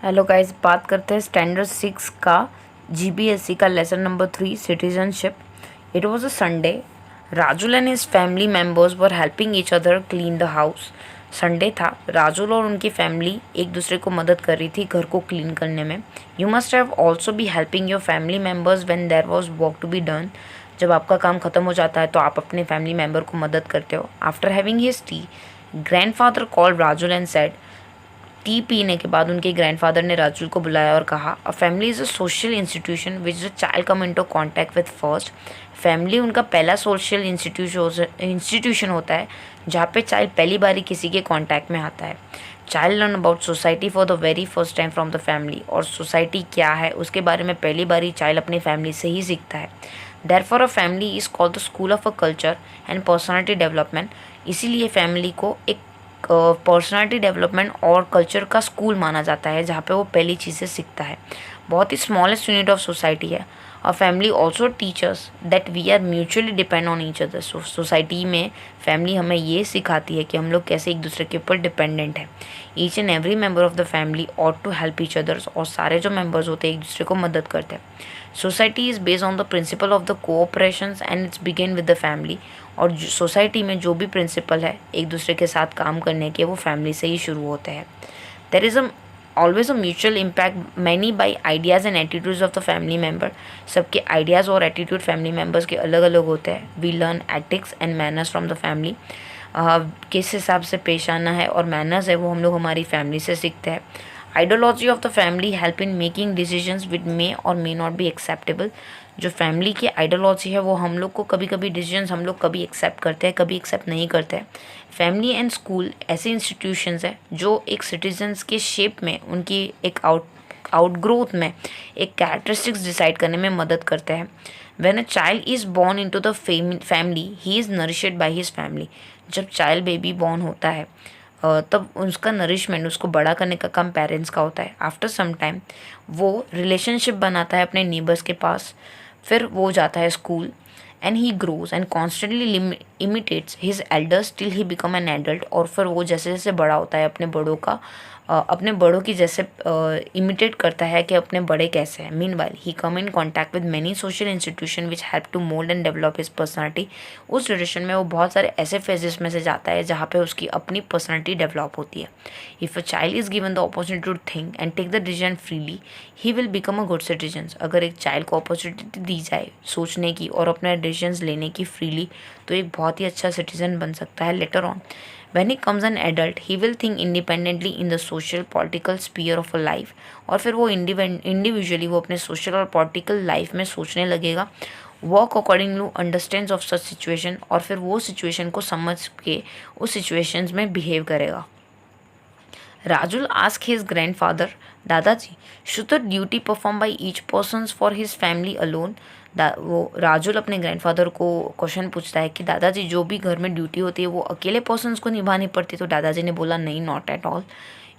Hello guys, बात करते हैं स्टैंडर्ड 6 का जीबीएसई का lesson number 3 citizenship. It was a Sunday. Rajul and his family members were helping each other clean the house. Sunday था, राजुल और उनकी फैमिली एक दूसरे को मदद कर रही थी घर को क्लीन करने में। You must have also be helping your family members when there was work to be done. जब आपका काम खत्म हो जाता है तो आप अपने फैमिली मेम्बर को मदद करते हो। After having his T, grandfather called Rajul and said, T पीने के बाद उनके ग्रैंडफादर ने राजुल को बुलाया और कहा, a family is a social institution which the child come into contact with first. Family उनका पहला सोशल इंस्टीट्यूशन होता है जहाँ पे चाइल्ड पहली बारी किसी के कॉन्टैक्ट में आता है। Child learn about society for the very first time from the family. और सोसाइटी क्या है उसके बारे में पहली बारी चाइल्ड अपनी फैमिली से ही सीखता है। Therefore a family is called the school of a culture and personality development. इसीलिए फैमिली को एक पर्सनालिटी डेवलपमेंट और कल्चर का स्कूल माना जाता है जहाँ पे वो पहली चीज़ें सीखता है। बहुत ही स्मॉलेस्ट यूनिट ऑफ सोसाइटी है। और family also teachers that we are mutually depend on each other. Society में फैमिली हमें ये सिखाती है कि हम लोग कैसे एक दूसरे के ऊपर डिपेंडेंट है। Each and every member of the family ought to help each others. और सारे जो मेम्बर्स होते हैं एक दूसरे को मदद करते हैं। Society is based on the principle of the cooperation and it's begin with the family. और सोसाइटी में जो भी प्रिंसिपल है एक दूसरे के साथ काम करने के, वो फैमिली से ही शुरू होते हैं। There is always a mutual impact many by ideas and attitudes of the family member. सबके आइडियाज़ और एटीट्यूड फैमिली मेम्बर्स के अलग अलग होते हैं। We learn ethics and manners from the family. किस हिसाब से पेश आना है और मैनर्स है वो हम लोग हमारी फैमिली से सीखते हैं। Ideology of the family help in making decisions which may or may not be acceptable. जो फैमिली की आइडियोलॉजी है वो हम लोग को कभी कभी डिसीजंस हम लोग कभी एक्सेप्ट करते हैं, कभी एक्सेप्ट नहीं करते हैं। फैमिली एंड स्कूल ऐसे इंस्टीट्यूशंस हैं जो एक सिटीजन्स के शेप में, उनकी एक आउटग्रोथ में एक कैरेक्टरिस्टिक्स डिसाइड करने में मदद करते हैं। When a child is born into the family he is nourished by his family. जब चाइल्ड बेबी बॉर्न होता है तब उसका नरिशमेंट, उसको बड़ा करने का काम पेरेंट्स का होता है। आफ्टर सम टाइम वो रिलेशनशिप बनाता है अपने नेबर्स के पास, फिर वो जाता है school and he grows and constantly imitates his elders till he become an adult. और फिर वो जैसे जैसे बड़ा होता है अपने बड़ों की जैसे इमिटेट करता है कि अपने बड़े कैसे हैं। Meanwhile he come in contact with many social institution which help to mould and develop his personality. उस ड्यूरेशन में वो बहुत सारे ऐसे फेजेस में से जाता है जहाँ पे उसकी अपनी पर्सनैलिटी डेवलप होती है। If a child is given the opportunity to think and take the decision freely he will become a good citizen. अगर एक चाइल्ड को अपॉर्चुनिटी दी जाए सोचने की और अपने डिसीजंस लेने की फ्रीली, तो एक बहुत ही अच्छा सिटीजन बन सकता है later on. When he comes an adult, he will think independently in the social political sphere of a life। और फिर वो इंडिविजुअली वो अपने सोशल और पॉलिटिकल लाइफ में सोचने लगेगा। Work according to understand of such situation. और फिर वो सिचुएशन को समझ के उस सिचुएशंस में बिहेव करेगा। Rajul asked his grandfather, दादाजी, should the duty performed by each person for his family alone? वो राजुल अपने ग्रैंडफादर को क्वेश्चन पूछता है कि दादाजी जो भी घर में ड्यूटी होती है वो अकेले पर्सन्स को निभानी पड़ती है। तो दादाजी ने बोला, नहीं, not at all.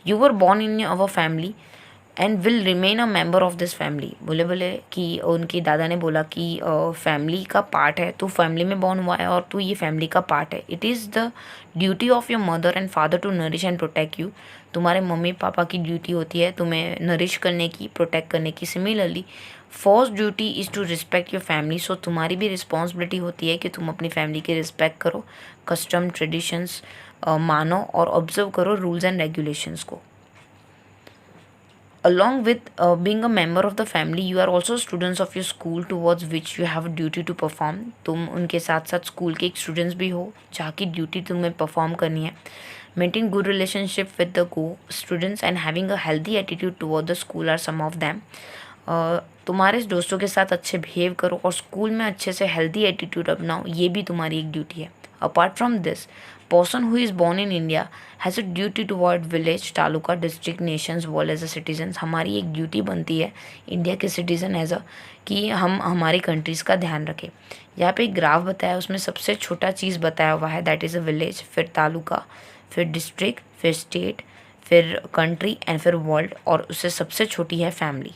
You were born in our family and will remain a member of this family. बोले बोले कि उनकी दादा ने बोला कि फैमिली का पार्ट है, तू फैमिली में बॉर्न हुआ है और तू ये फैमिली का पार्ट है। It is the duty of your mother and father to nourish and protect you. तुम्हारे मम्मी पापा की ड्यूटी होती है तुम्हें नरिश करने की, प्रोटेक्ट करने की। Similarly first duty is to respect your family. So तुम्हारी भी रिस्पॉन्सिबिलिटी होती है कि तुम अपनी फैमिली की रिस्पेक्ट करो, कस्टम ट्रेडिशंस मानो और ऑब्जर्व करो रूल्स एंड रेगुलेशंस को। Along with being a member of the family, you are also students of your school towards which you have a duty to perform। तुम उनके साथ साथ स्कूल के एक स्टूडेंट्स भी हो जहाँ की ड्यूटी तुम्हें परफॉर्म करनी है। Maintain good relationship with the co students and having a healthy attitude toward the school are some of them. तुम्हारे दोस्तों के साथ अच्छे बिहेव करो और स्कूल में अच्छे से हेल्दी एटीट्यूड अपनाओ, ये भी तुम्हारी एक ड्यूटी है। Apart from this, person who is born in India has a duty toward village, taluka, district, nations, world as a citizen. हमारी एक ड्यूटी बनती है इंडिया के सिटीज़न एज अ कि हम हमारी कंट्रीज़ का ध्यान रखें। यहाँ पे एक ग्राफ बताया, उसमें सबसे छोटा चीज़ बताया हुआ है, दैट इज़ अ विलेज, फिर तालुका, फिर डिस्ट्रिक्ट, फिर स्टेट, फिर कंट्री एंड फिर वर्ल्ड, और उससे सबसे छोटी है फैमिली।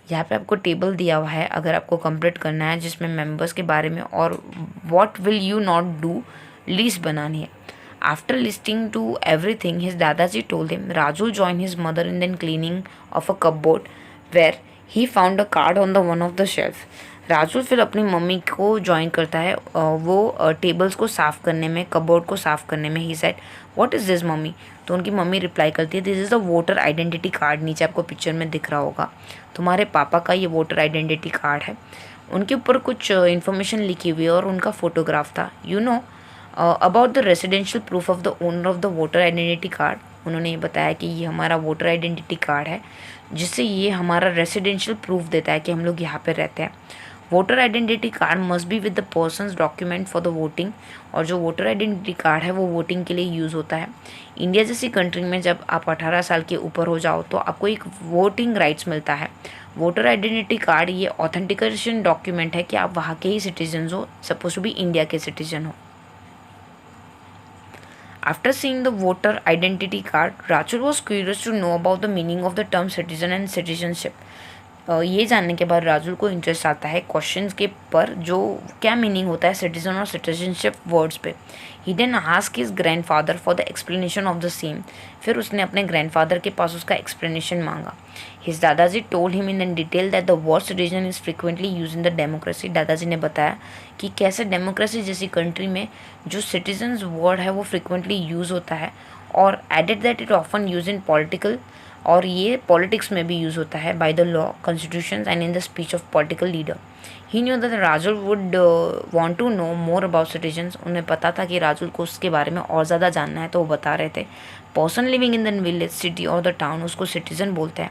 यहाँ पे आपको टेबल दिया हुआ है अगर आपको कंप्लीट करना है, जिसमें मेंबर्स के बारे में और what will you not do list बनानी है। After listening to everything, his Dadaji told him Raju joined his mother in the cleaning of a cupboard where he found a card on the one of the shelf. Raju फिर अपनी mummy को join करता है वो tables को साफ़ करने में, कबोर्ड को साफ़ करने में. He said what is this mummy? तो उनकी मम्मी रिप्लाई करती है this is the voter identity card. नीचे आपको पिक्चर में दिख रहा होगा, तुम्हारे पापा का ये वोटर आइडेंटिटी कार्ड है. उनके ऊपर कुछ इन्फॉर्मेशन लिखी हुई है और उनका फोटोग्राफ था. You know about the residential proof of the owner of the voter identity card. उन्होंने ये बताया कि ये हमारा वोटर आइडेंटिटी कार्ड है जिससे ये हमारा रेसिडेंशियल प्रूफ देता है कि हम लोग यहाँ पे रहते हैं. Voter identity card must be with the persons document for the voting. और जो वोटर आइडेंटिटी कार्ड है वो वोटिंग के लिए यूज़ होता है. इंडिया जैसी कंट्री में जब आप 18 साल के ऊपर हो जाओ तो आपको एक वोटिंग राइट्स मिलता है. वोटर आइडेंटिटी कार्ड ये ऑथेंटिकेशन डॉक्यूमेंट है कि आप वहाँ के ही सिटीजन हो, सपोज टू बी इंडिया के सिटीजन हो. After seeing the voter identity card, Rachel was curious to know about the meaning of the term citizen and citizenship. ये जानने के बाद राजुल को इंटरेस्ट आता है क्वेश्चंस के पर जो क्या मीनिंग होता है सिटीजन और सिटीजनशिप वर्ड्स पे. He then ask his grandfather for the explanation of the same. फिर उसने अपने ग्रैंडफादर के पास उसका एक्सप्लेनेशन मांगा. हिज दादाजी told him in detail that the word citizen is frequently use in the democracy. दादाजी ने बताया कि कैसे डेमोक्रेसी जैसी कंट्री में जो सिटीजन्स वर्ड है वो फ्रिक्वेंटली यूज़ होता है. और added that it often use in political, और ये पॉलिटिक्स में भी यूज़ होता है by the law, constitution and in the speech of political leader. He knew that Rajul would want to know more about citizens. उन्हें पता था कि राजुल को उसके बारे में और ज़्यादा जानना है तो वो बता रहे थे. Person living in the village, city और द टाउन, उसको सिटीजन बोलते हैं.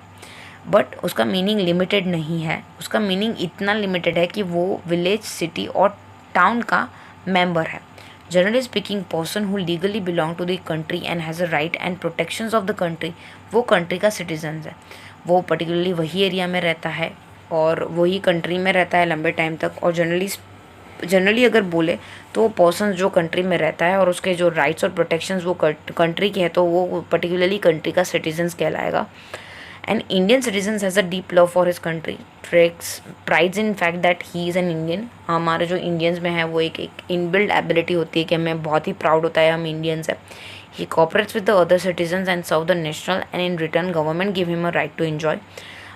बट उसका मीनिंग लिमिटेड नहीं है. उसका मीनिंग इतना लिमिटेड है कि वो विलेज, सिटी और टाउन का मेंबर है. Generally speaking, person who legally belong to the country and has a right and protections of the country, वो कंट्री का सिटीजन है. वो पर्टिकुलरली वही एरिया में रहता है और वही कंट्री में रहता है लंबे टाइम तक. और जनरली अगर बोले तो वो पर्सन जो कंट्री में रहता है और उसके जो राइट्स और प्रोटेक्शंस वो कंट्री के हैं तो वो पर्टिकुलरली कंट्री का सिटीजन्स कहलाएगा. An Indian citizen has a deep love for his country. Prides in fact that he is an Indian. हमारे जो इंडियंस में है वो एक इनबिल्ड एबिलिटी होती है कि हमें बहुत ही प्राउड होता है हम इंडियंस है. He cooperates with the other citizens and serve the national, and in return government give him a right to enjoy.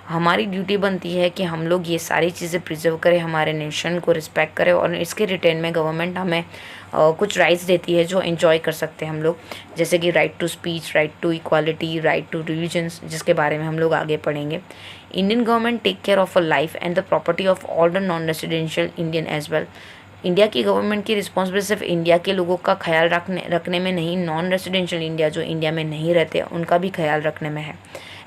हमारी ड्यूटी बनती है कि हम लोग ये सारी चीज़ें प्रिजर्व करें, हमारे नेशन को रिस्पेक्ट करें और इसके रिटर्न में गवर्नमेंट हमें कुछ राइट्स देती है जो एंजॉय कर सकते हैं हम लोग. जैसे कि right to speech, right to equality, right to religions, जिसके बारे में हम लोग आगे पढ़ेंगे. Indian government take care of a life and the property of all the non residential Indian as well. India की गवर्नमेंट की रिस्पॉन्सिबिलिटी सिर्फ इंडिया के लोगों का ख्याल रखने में नहीं, नॉन रेसिडेंशियल इंडिया जो इंडिया में नहीं रहते उनका भी ख्याल रखने में है.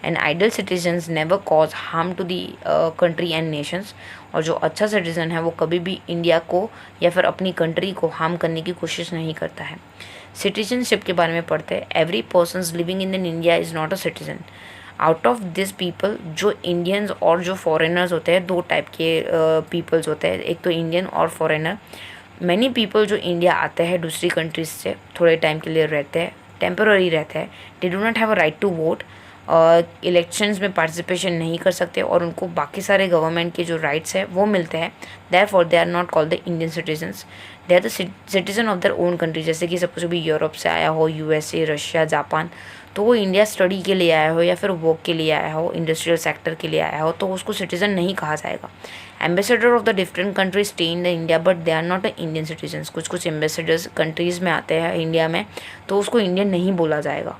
And ideal citizens never cause harm to the country and nations. और जो अच्छा सिटीज़न है वो कभी भी इंडिया को या फिर अपनी कंट्री को हार्म करने की कोशिश नहीं करता है. सिटीजनशिप के बारे में पढ़ते हैं. Every person living in India is not a citizen. Out of this people, जो इंडियंस और जो फॉरेनर्स होते हैं, दो टाइप के पीपल्स होते हैं, एक तो इंडियन और फॉरेनर. मैनी पीपल जो इंडिया आते हैं दूसरी कंट्रीज से थोड़े टाइम के लिए रहते हैं, टेम्पररी रहते हैं, they do not have a right to vote. Elections में पार्टिसिपेशन नहीं कर सकते और उनको बाकी सारे गवर्नमेंट के जो राइट्स है वो मिलते हैं. Therefore they are not called the Indian citizens, they are the citizen of their own country. जैसे कि सपोज भी यूरोप से आया हो, यूएसए, रशिया, जापान, तो वो इंडिया स्टडी के लिए आया हो या फिर वर्क के लिए आया हो, इंडस्ट्रियल सेक्टर के लिए आया हो, तो उसको सिटीजन नहीं कहा जाएगा. Ambassador of the different countries stay in the India but they are not the Indian citizens. कुछ एम्बेसडर्स कंट्रीज़ में आते हैं इंडिया में तो उसको इंडियन नहीं बोला जाएगा.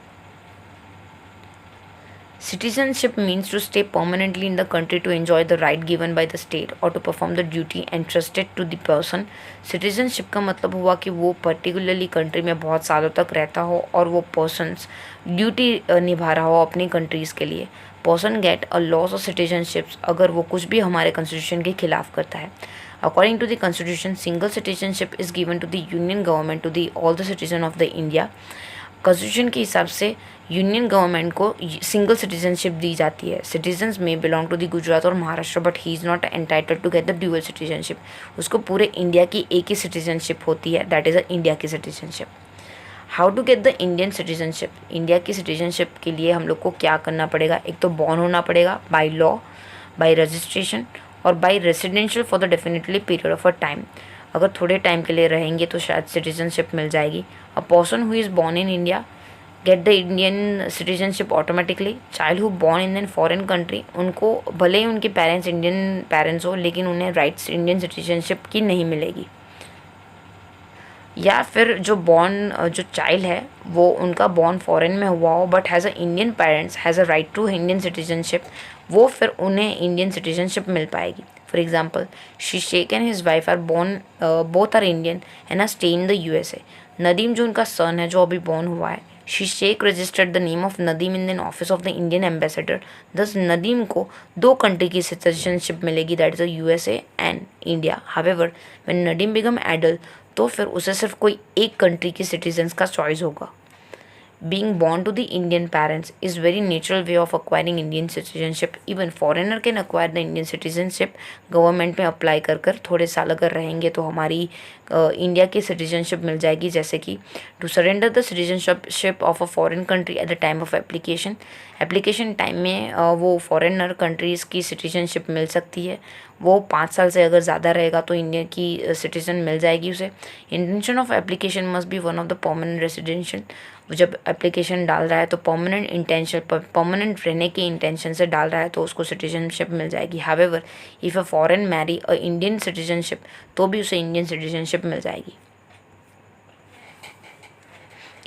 Citizenship means to stay permanently in the country to enjoy the right given by the state or to perform the duty entrusted to the person. Citizenship का मतलब हुआ कि वो पर्टिकुलरली कंट्री में बहुत सालों तक रहता हो और वो पर्सन्स ड्यूटी निभा रहा हो अपनी कंट्रीज़ के लिए. Person get a loss of citizenships अगर वो कुछ भी हमारे कॉन्स्टिट्यूशन के खिलाफ करता है. According to the constitution, single citizenship is given to the union government to the all the citizen of the India. Constitution के हिसाब से यूनियन गवर्नमेंट को सिंगल सिटीजनशिप दी जाती है. सिटीजन्स में बिलोंग टू दी गुजरात और Maharashtra but he is not entitled to get the dual citizenship. उसको पूरे इंडिया की एक ही सिटीजनशिप होती है, दैट इज़ अ इंडिया की citizenship. How to get the Indian citizenship. India की सिटीजनशिप के लिए हम लोग को क्या करना पड़ेगा. एक तो बॉर्न होना पड़ेगा बाय लॉ, बाय रजिस्ट्रेशन और by residential for the definitely period of a time. अगर थोड़े टाइम के लिए रहेंगे तो शायद सिटीजनशिप मिल जाएगी। A person who is born in India gate the Indian citizenship automatically. Child who born in foreign country, उनको भले ही उनके पेरेंट्स इंडियन पेरेंट्स हो लेकिन उन्हें राइट्स इंडियन सिटीजनशिप की नहीं मिलेगी। या फिर जो चाइल्ड है वो उनका बॉर्न फॉरेन में हुआ हो but has a Indian parents has a right to Indian citizenship, वो फिर उन्हें इंडियन सिटीजनशिप मिल पाएगी। For example, Sheikh and his wife are born, both are Indian and are stay in the USA। Nadeem जो उनका सन है जो अभी बॉर्न हुआ है, Sheikh registered the name of Nadeem in office of the Indian ambassador. Thus Nadeem को 2 कंट्री की सिटीजनशिप मिलेगी, that is the USA and India. However when Nadeem become adult तो फिर उसे सिर्फ कोई एक कंट्री की सिटीजन्स का चॉइस होगा। Being born to the Indian parents is very natural way of acquiring Indian citizenship. Even foreigner can acquire the Indian citizenship. Government में अप्लाई कर कर थोड़े साल अगर रहेंगे तो हमारी इंडिया की सिटीजनशिप मिल जाएगी। जैसे कि to surrender the citizenship of a foreign country at the time of application, application time में वो फॉरेनर कंट्रीज़ की सिटीजनशिप मिल सकती है। वो 5 साल से अगर ज़्यादा रहेगा तो इंडिया की सिटीजन मिल जाएगी उसे। Intention of application must be one of the permanent residential. जब एप्लीकेशन डाल रहा है तो परमानेंट रहने के इंटेंशन से डाल रहा है तो उसको सिटीजनशिप मिल जाएगी। However if a foreign marry a Indian citizenship तो भी उसे इंडियन सिटीजनशिप मिल जाएगी।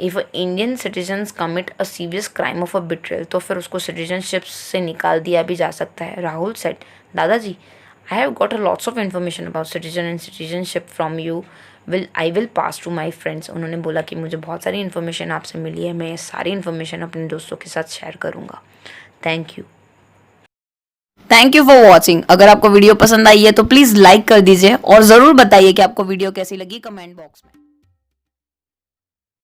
If Indian citizens commit a serious crime of a betrayal तो फिर उसको सिटीजनशिप से निकाल दिया भी जा सकता है। राहुल सेड, दादाजी, I have got a lots of information about citizen and citizenship from you, I will pass to my friends. उन्होंने बोला कि मुझे बहुत सारी इन्फॉर्मेशन आपसे मिली है, मैं ये सारी इन्फॉर्मेशन अपने दोस्तों के साथ शेयर करूँगा। Thank you. Thank you for watching. अगर आपको वीडियो पसंद आई है तो प्लीज़ लाइक कर दीजिए और ज़रूर बताइए कि आपको वीडियो कैसी लगी कमेंट बॉक्स में।